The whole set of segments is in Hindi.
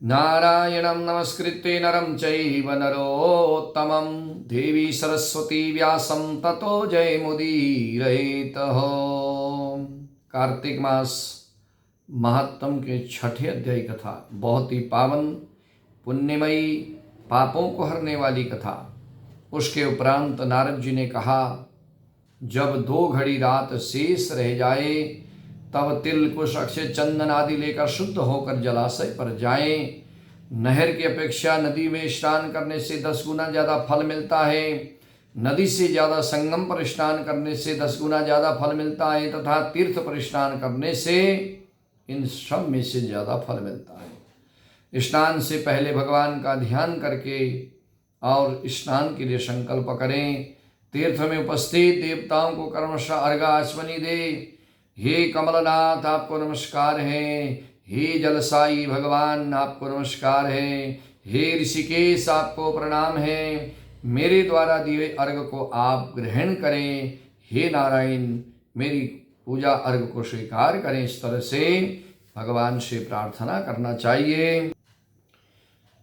नारायणं नमस्कृत्य नरं चैव नरोत्तमं देवी सरस्वती व्यासं ततो जयमुदीरयेतः। कार्तिक मास महात्म के छठे अध्याय कथा, बहुत ही पावन पुण्यमयी पापों को हरने वाली कथा। उसके उपरांत नारद जी ने कहा, जब 2 घड़ी रात शेष रह जाए तब तिल कुश अक्षय चंदन आदि लेकर शुद्ध होकर जलाशय पर जाएं। नहर की अपेक्षा नदी में स्नान करने से 10 गुना ज़्यादा फल मिलता है। नदी से ज़्यादा संगम पर स्नान करने से 10 गुना ज़्यादा फल मिलता है तथा तीर्थ पर स्नान करने से इन सब में से ज़्यादा फल मिलता है। स्नान से पहले भगवान का ध्यान करके और स्नान के लिए संकल्प करें। तीर्थ में उपस्थित देवताओं को कर्मशः अर्घ्य आचमनी दे। हे कमलनाथ आपको नमस्कार है। हे जलसाई भगवान आपको नमस्कार है। हे ऋषिकेश आपको प्रणाम है। मेरे द्वारा दिए अर्घ्य को आप ग्रहण करें। हे नारायण मेरी पूजा अर्घ्य को स्वीकार करें। इस तरह से भगवान से प्रार्थना करना चाहिए।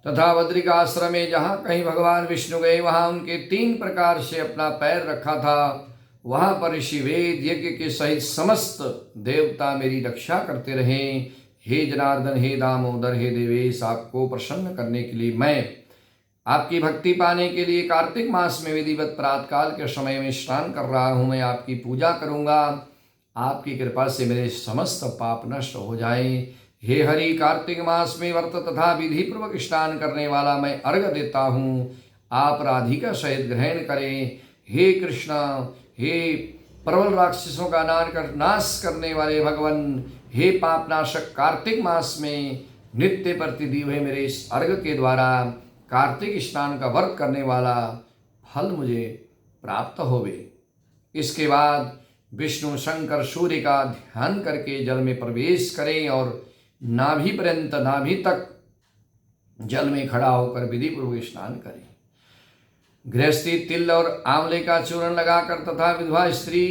तथा बद्रिकाश्रम में जहाँ कहीं भगवान विष्णु गए वहाँ उनके 3 प्रकार से अपना पैर रखा था। वहाँ पर ऋषि वेद यज्ञ के सहित समस्त देवता मेरी रक्षा करते रहें। हे जनार्दन, हे दामोदर, हे देवेश, आपको प्रसन्न करने के लिए मैं आपकी भक्ति पाने के लिए कार्तिक मास में विधिवत प्रातकाल के समय में स्नान कर रहा हूँ। मैं आपकी पूजा करूँगा। आपकी कृपा से मेरे समस्त पाप नष्ट हो जाएं। हे हरि, कार्तिक मास में व्रत तथा विधि पूर्वक स्नान करने वाला मैं अर्घ्य देता हूँ। आप राधिका सहित ग्रहण करें। हे कृष्ण, हे प्रबल राक्षसों का नाश करने वाले भगवान, हे पापनाशक, कार्तिक मास में नित्य प्रति हुए मेरे इस अर्घ्य के द्वारा कार्तिक स्नान का व्रत करने वाला फल मुझे प्राप्त होवे। इसके बाद विष्णु शंकर सूर्य का ध्यान करके जल में प्रवेश करें और नाभि पर्यंत, नाभि तक जल में खड़ा होकर विधि पूर्वक स्नान करें। गृहस्थी तिल और आंवले का चूर्ण लगाकर तथा विधवा स्त्री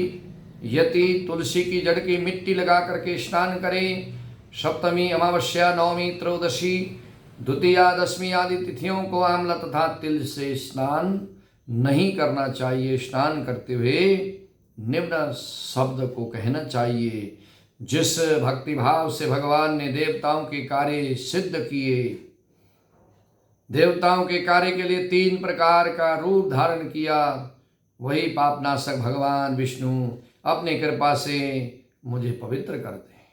यति तुलसी की जड़ की मिट्टी लगा करके स्नान करें। सप्तमी, अमावस्या, नवमी, त्रयोदशी, द्वितीया, दशमी आदि तिथियों को आंवला तथा तिल से स्नान नहीं करना चाहिए। स्नान करते हुए निम्न शब्द को कहना चाहिए, जिस भक्तिभाव से भगवान ने देवताओं के कार्य सिद्ध किए, देवताओं के कार्य के लिए 3 प्रकार का रूप धारण किया, वही पापनाशक भगवान विष्णु अपने कृपा से मुझे पवित्र कर दें।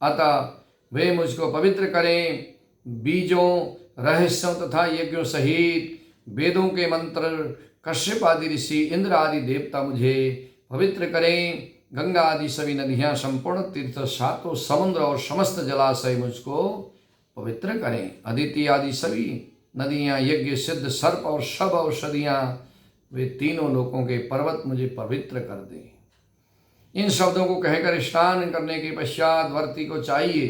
अतः वे मुझको पवित्र करें। बीजों, रहस्यों तथा यज्ञों सहित वेदों के मंत्र, कश्यप आदि ऋषि, इंद्र आदि देवता मुझे पवित्र करें। गंगा आदि सभी नदियाँ, संपूर्ण तीर्थ, 7 समुद्र और समस्त जलाशय मुझको पवित्र करें। अदिति आदि सभी नदियाँ, यज्ञ सिद्ध सर्प और सब औषधियाँ, वे तीनों लोकों के पर्वत मुझे पवित्र कर दें। इन शब्दों को कहकर स्नान करने के पश्चात व्रती को चाहिए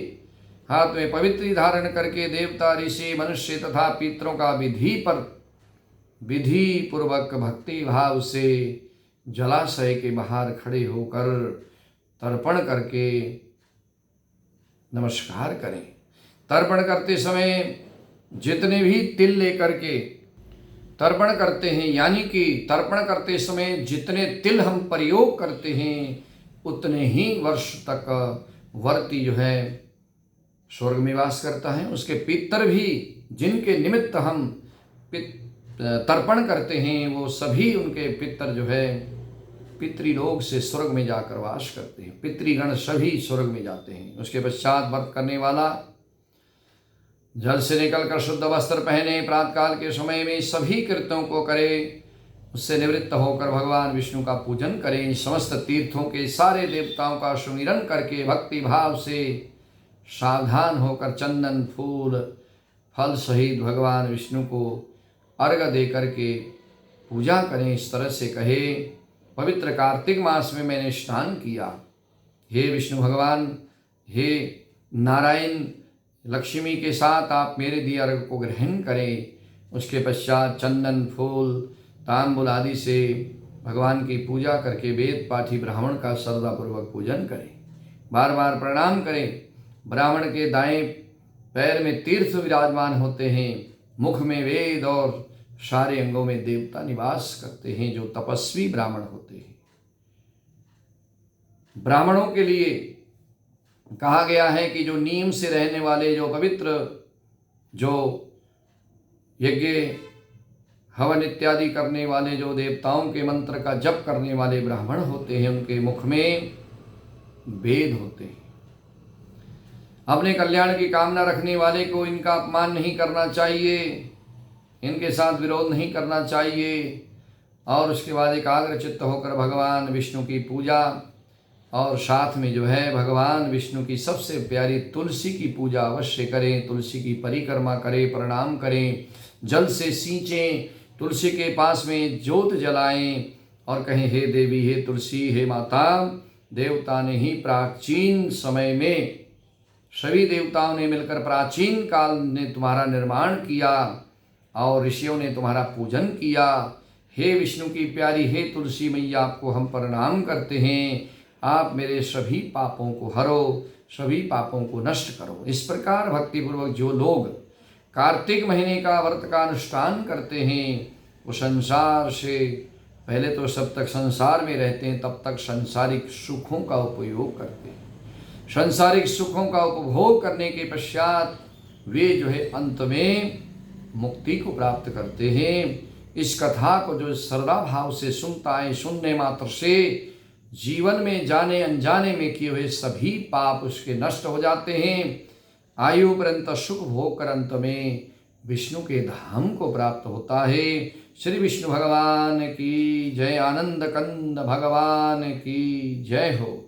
हाथ में पवित्री धारण करके देवता, ऋषि, मनुष्य तथा पितरों का विधि पूर्वक भक्ति भाव से जलाशय के बाहर खड़े होकर तर्पण करके नमस्कार करें। तर्पण करते समय जितने भी तिल लेकर के तर्पण करते हैं, यानी कि तर्पण करते समय जितने तिल हम प्रयोग करते हैं उतने ही वर्ष तक वर्ती जो है स्वर्ग में वास करता है। उसके पितर भी जिनके निमित्त हम तर्पण करते हैं वो सभी उनके पितर जो है पितृलोक से स्वर्ग में जाकर वास करते हैं। पितृगण सभी स्वर्ग में जाते हैं। उसके पश्चात व्रत करने वाला जल से निकलकर शुद्ध वस्त्र पहने, प्रातकाल के समय में सभी कृत्यों को करे, उससे निवृत्त होकर भगवान विष्णु का पूजन करें। समस्त तीर्थों के सारे देवताओं का सुमिरन करके भक्ति भाव से सावधान होकर चंदन, फूल, फल सहित भगवान विष्णु को अर्घ्य दे करके पूजा करें। इस तरह से कहे, पवित्र कार्तिक मास में मैंने स्नान किया। हे विष्णु भगवान, हे नारायण, लक्ष्मी के साथ आप मेरे दिए अर्घ्य को ग्रहण करें। उसके पश्चात चंदन, फूल, तांबुल आदि से भगवान की पूजा करके वेद पाठी ब्राह्मण का श्रद्धापूर्वक पूजन करें। बार बार प्रणाम करें। ब्राह्मण के दाएं पैर में तीर्थ विराजमान होते हैं, मुख में वेद और सारे अंगों में देवता निवास करते हैं, जो तपस्वी ब्राह्मण होते हैं। ब्राह्मणों के लिए कहा गया है कि जो नियम से रहने वाले, जो पवित्र, जो यज्ञ हवन इत्यादि करने वाले, जो देवताओं के मंत्र का जप करने वाले ब्राह्मण होते हैं, उनके मुख में वेद होते हैं। अपने कल्याण की कामना रखने वाले को इनका अपमान नहीं करना चाहिए, इनके साथ विरोध नहीं करना चाहिए, और उसके बाद एकाग्र चित्त होकर भगवान विष्णु की पूजा, और साथ में जो है भगवान विष्णु की सबसे प्यारी तुलसी की पूजा अवश्य करें। तुलसी की परिक्रमा करें, प्रणाम करें, जल से सींचें, तुलसी के पास में ज्योत जलाएं और कहें, हे देवी, हे तुलसी, हे माता। देवता ने ही प्राचीन समय में, सभी देवताओं ने मिलकर प्राचीन काल ने तुम्हारा निर्माण किया और ऋषियों ने तुम्हारा पूजन किया। हे विष्णु की प्यारी, हे तुलसी मैया, आपको हम प्रणाम करते हैं। आप मेरे सभी पापों को हरो, सभी पापों को नष्ट करो। इस प्रकार भक्तिपूर्वक जो लोग कार्तिक महीने का व्रत का अनुष्ठान करते हैं, वो संसार से पहले तो सब तक संसार में रहते हैं, तब तक सांसारिक सुखों का उपयोग करते हैं। सांसारिक सुखों का उपभोग करने के पश्चात वे जो है अंत में मुक्ति को प्राप्त करते हैं। इस कथा को जो श्रद्धा भाव से सुनता है, सुनने मात्र से जीवन में जाने अनजाने में किए हुए सभी पाप उसके नष्ट हो जाते हैं। आयु पर्यंत सुख भोग कर अंत में विष्णु के धाम को प्राप्त होता है। श्री विष्णु भगवान की जय, आनंद कंद भगवान की जय हो।